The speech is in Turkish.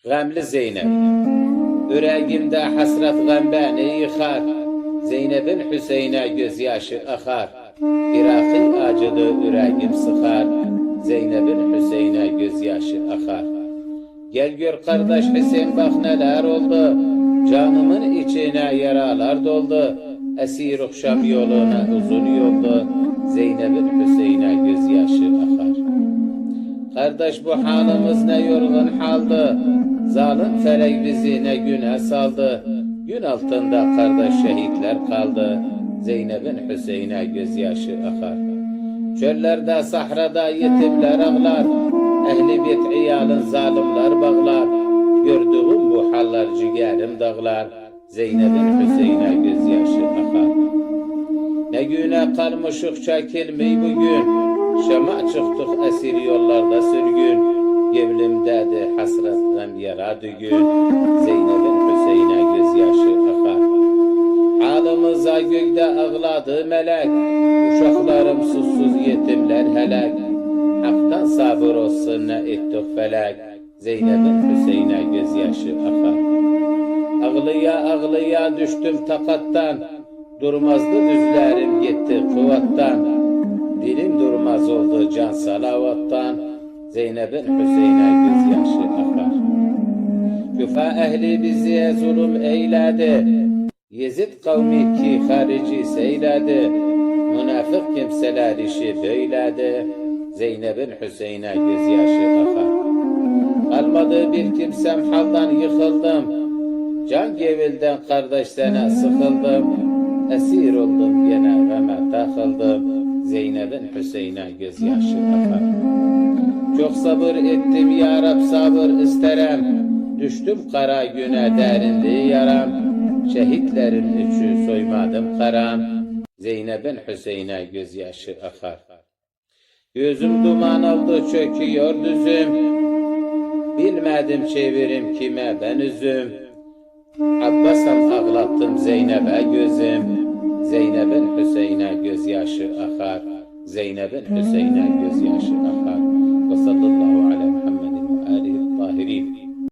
Gamli Zeynep. Yüreğimde hasret gam beni yıkar. Zeynep'in Hüseyin'e gözyaşı akar. Irak'ı acılı yüreğim sıkar. Zeynep'in Hüseyin'e gözyaşı akar. Gel gör kardeş Hüseyin bak neler oldu. Canımın içine yaralar doldu. Esir okşam yoluna uzun yoldu. Zeynep'in Hüseyin'e gözyaşı akar. Kardeş bu halimiz ne yorgun haldı. Zalim felek bizi ne güne saldı. Gün altında kardeş şehitler kaldı. Zeynep'in Hüseyin'e gözyaşı akar. Çöllerde sahrada yetimler ağlar. Ehli bit iyalın zalimler bağlar. Gördüğüm bu hallar ciğerim dağlar. Zeynep'in Hüseyin'e gözyaşı akar. Ne güne kalmışık çekilmeyi bugün. Şam'a çıktık esir yollarda sürgün. Gevlimdedir hasret gam yara dügün. Zeynep'in Hüseyin'e gözyaşı akar. Halımıza gökte ağladı melek. Uşaklarım susuz yetimler helek. Hak'tan sabır olsun ne ettik felek. Zeynep'in Hüseyin'e gözyaşı akar. Ağlıya ağlıya düştüm takattan. Durmazdı düzlerim gitti kuvvettan. Dilim durmaz oldu can salavattan. Zeynep'in Hüseyin'e gözyaşı akar. Küfa ehli bize zulüm eyledi. Yezid kavmi ki harici seyledi. Münafık kimseler işi böyledi. Zeynep'in Hüseyin'e gözyaşı akar. Kalmadı bir kimsem haldan yıkıldım. Can gevilden kardeş sana sıkıldım. Esir oldum gene gama takıldım. Zeynep'in Hüseyin'e gözyaşı akar. Çok sabır ettim ya Rab sabır isterem. Düştüm kara güne derinliği yaram. Şehitlerin üçü soymadım karam. Zeynep'in Hüseyin'e gözyaşı akar. Gözüm duman oldu çöküyor düzüm. Bilmedim çevirim kime ben üzüm. Abbas'ım ağlattım Zeynep'e gözüm. Zeynep'in Hüseyin'e gözyaşı akar. Zeynep'in Hüseyin'e gözyaşı akar. Ve sallallahu ala Muhammedin ve alihi tahirin.